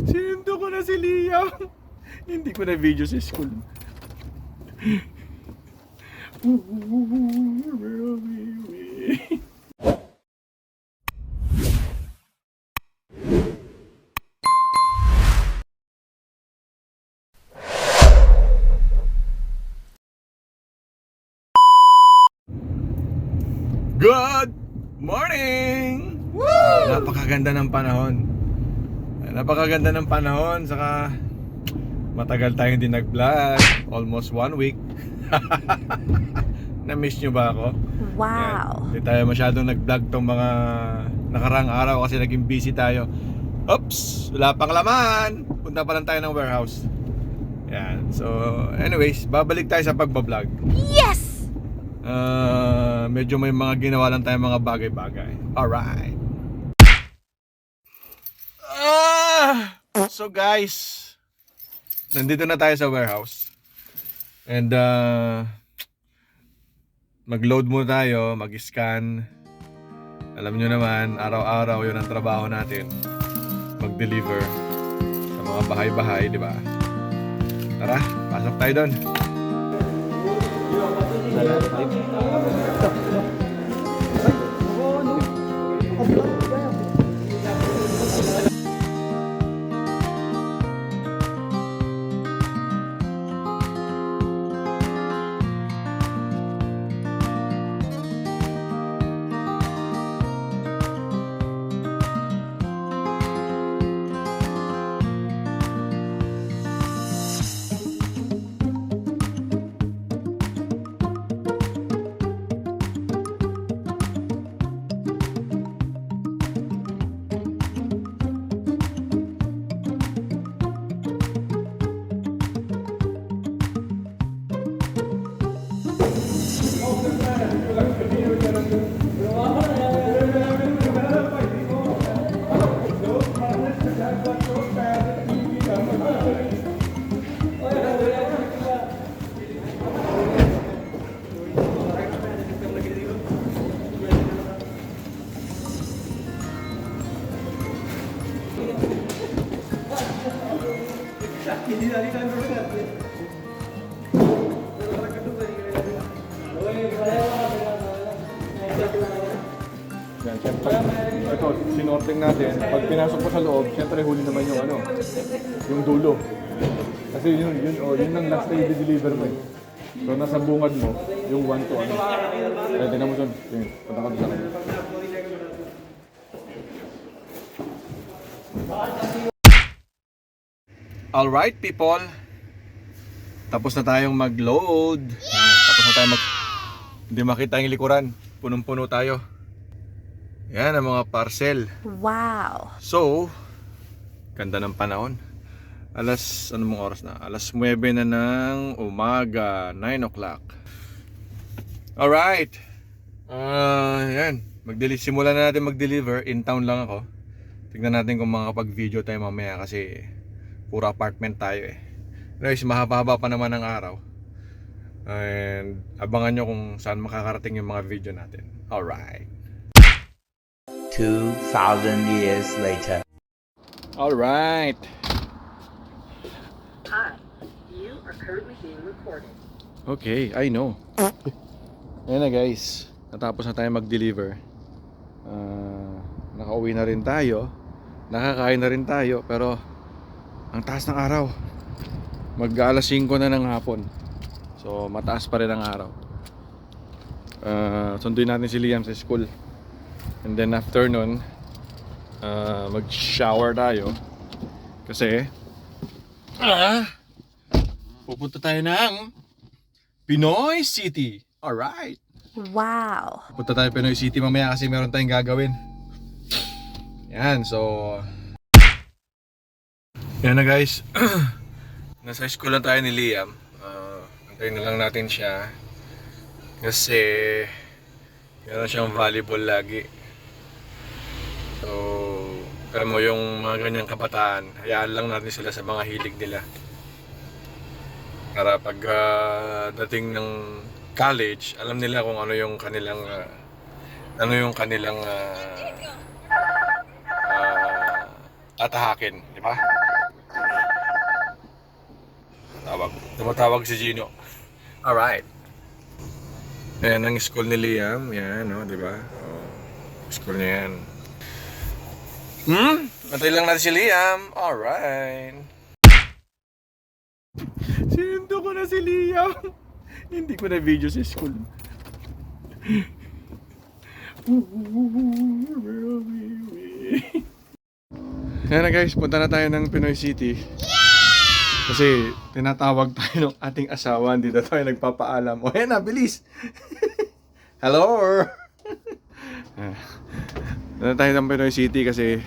Sinundo ko na si Liam. Hindi ko na video sa school. Good morning! Woo! Napakaganda ng panahon. Napakaganda ng panahon. Saka matagal tayong hindi nag-vlog. Almost 1 week. Na-miss nyo ba ako? Wow! Hindi tayo masyadong nag-vlog tong mga nakaraang araw kasi naging busy tayo. Oops! Wala pang laman! Punta pa lang tayo ng warehouse. Yan. So, anyways, babalik tayo sa pagbablog. Yes! Medyo may mga ginawa lang tayong mga bagay-bagay. Alright. So guys, nandito na tayo sa warehouse. And mag-load muna tayo, mag-scan. Alam nyo naman, araw-araw yun ang trabaho natin. Mag-deliver sa mga bahay-bahay, di ba? Tara, pasok tayo doon. Yan, syempre, ito, sinorting natin. Pag pinasok mo sa loob, syempre huli naman yung ano, yung dulo. Kasi yun ang last na i-deliver mo eh. So nasa bungad mo, yung 1 to ano. Kaya tingnan mo dun, punta ka dun sa kanya. Alright people, tapos na tayong mag-load. Tapos na tayong hindi makita yung likuran, punong-puno tayo. Yan ang mga parcel. Wow! So, ganda ng panahon. Anong oras na? Alas 9 na ng umaga, 9 o'clock. Alright. Yan. Simulan na natin mag-deliver. In town lang ako. Tignan natin kung makakapag-video tayo mamaya kasi puro apartment tayo eh. Anyways, mahaba-haba pa naman ang araw. And abangan nyo kung saan makakarating yung mga video natin. Alright. 2,000 years later. Alright. Hi, you are currently being recorded. Okay, I know. Ayan na guys, natapos na tayo mag-deliver. Nakauwi na rin tayo. Nakakain na rin tayo. Pero ang taas ng araw. Mag-alas 5 na ng hapon. So mataas pa rin ang araw. Sunduin natin si Liam sa school. And then after nun, mag-shower tayo. Kasi pupunta tayo ng Pinoy City. Alright. Wow! Punta tayo Pinoy City mamaya kasi meron tayong gagawin. Yan, so yan na guys. Nasa school lang tayo ni Liam. Antayin na lang natin siya. Kasi meron siyang volleyball lagi. So alam mo yung mga ganyang kabataan, hayaan lang natin sila sa mga hilig nila. Para pag dating ng college, alam nila kung ano yung kanilang tatahakin, di ba? Tumatawag si Gino. Alright. Ayan ang school ni Liam. Yan, no, di ba? Oh, school niya yan. Antay lang natin si Liam. Alright. Sinundo ko na si Liam. Hindi ko na video sa school. Ayan na guys, punta na tayo ng Pinoy City. Kasi tinatawag tayo ng ating asawa, hindi na tayo nagpapaalam. O ayan na, bilis! Hello! Punta tayo ng Pinoy City kasi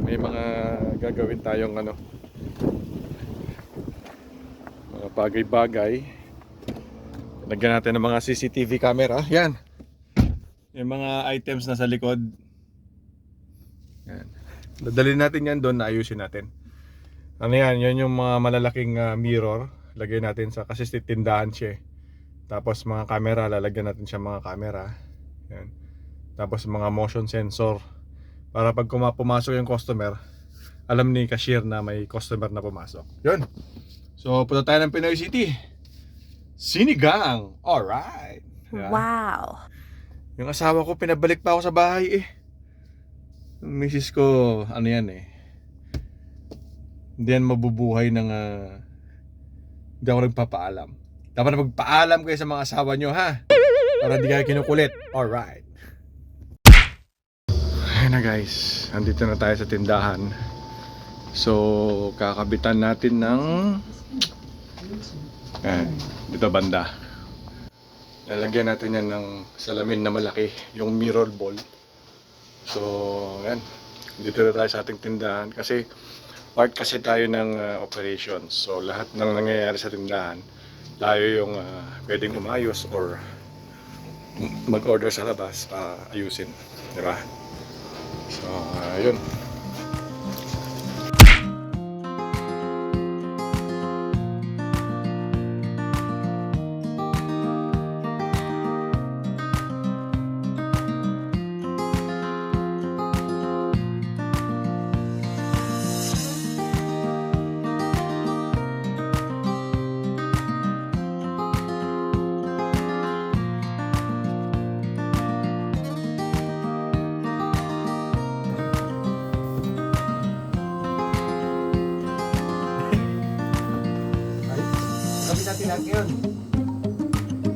may mga gagawin tayong ano, mga bagay-bagay. Lagyan natin ng mga CCTV camera. Yan! Yung mga items na sa likod. Yan. Dadalhin natin yan doon, naayusin natin. Ano yan, yan yung mga malalaking mirror. Lagay natin sa, kasi tindahan siya. Tapos mga camera, lalagyan natin siya mga camera. Yan. Tapos mga motion sensor. Para pag pumasok yung customer, alam ni cashier na may customer na pumasok. Yun. So, punta tayo ng Pinoy City. Sinigang! Alright! Yan. Wow. Yung asawa ko, pinabalik pa ako sa bahay eh. Yung misis ko, ano yan eh. Hindi yan mabubuhay ng hindi ako nagpapaalam. Dapat na magpaalam kayo sa mga asawa nyo, ha? Para hindi kayo kinukulit. Alright. Ayun na guys, andito na tayo sa tindahan. So, kakabitan natin ng dito banda. Lalagyan natin yan ng salamin na malaki, yung mirror ball. So, yan. Dito na tayo sa ating tindahan kasi part kasi tayo ng operations. So, lahat ng nangyayari sa tindahan, tayo yung pwedeng umayos or mag-order sa labas para ayusin. Diba? So, yun.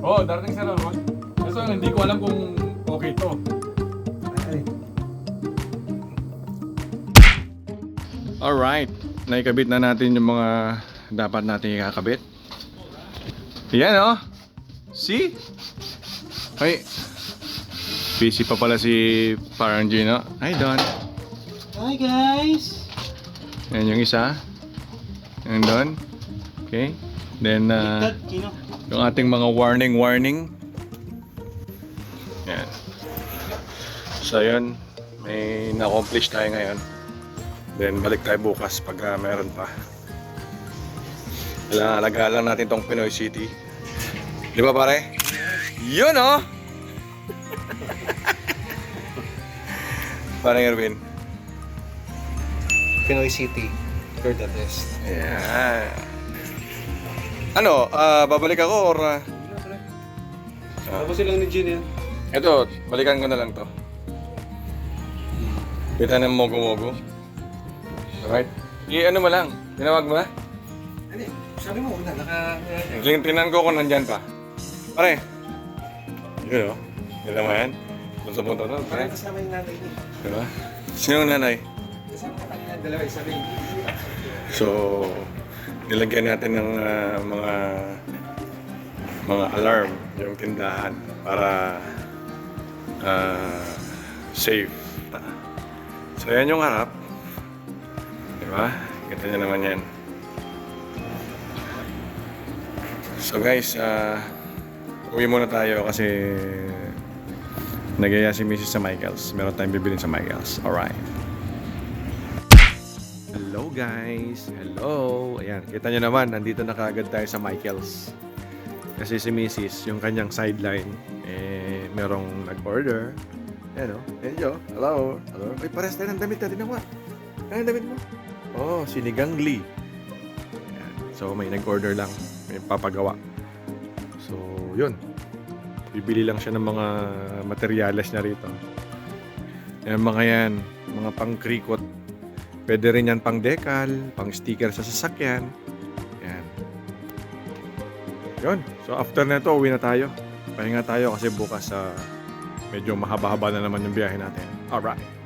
Oo, darating sa Ron. Kaso hindi ko alam kung okay to. Alright, naikabit na natin yung mga dapat natin ikakabit. Yan oh. See? Ay, busy pa pala si Parang Gino. Hi Don. Hi guys! Yan yung isa. Yan Don. Okay. Then Kino? yung ating mga warning. Yan. So yun, may na-accomplish tayo ngayon. Then balik tayo bukas pag meron pa. Alagaan lang natin tong Pinoy City. Di ba pare? Yun oh! Parang Erwin. Pinoy City. You're the best. Yeah. Ano, babalik ako or Tapos lang ni Gin yan. ito, balikan ko na lang to. Kita ng mogo-mogo. Alright. Ano mo lang, tinawag mo na? Ano sabi mo una, Tinan ko kung nandyan pa. Pare. Yun o. Kita mo yan? Punta-punta na. parang kasama yung nanay niya. Diba? Sino ang nanay? Kasama ka kanina, dalawa, isa rin. So, nilagyan natin ng mga alarm yung tindahan para safe. So, yan yung harap. Diba? Kita nyo naman yan. So guys, uwi muna tayo kasi nagaya si Mrs. sa Michaels. Meron tayong bibilin sa Michaels. Alright. Hello guys! Hello! Ayan, kita nyo naman, nandito na kaagad tayo sa Michaels. Kasi si Mrs., yung kanyang sideline, merong nag-order. Ayan o, ayan hello! Hello! Ay, pares tayo ng damit natin. Ano ang damit mo? Oh, sinigang Lee. Ayan. So may nag-order lang, may papagawa. So yun, bibili lang siya ng mga materyales na rito. Yan, mga pang krikot. Pwede rin yan pang decal, pang sticker sa sasakyan. Yan. Yun, so after nito uwi na tayo. Pahinga tayo kasi bukas medyo mahaba-haba na naman yung biyahe natin. Alright.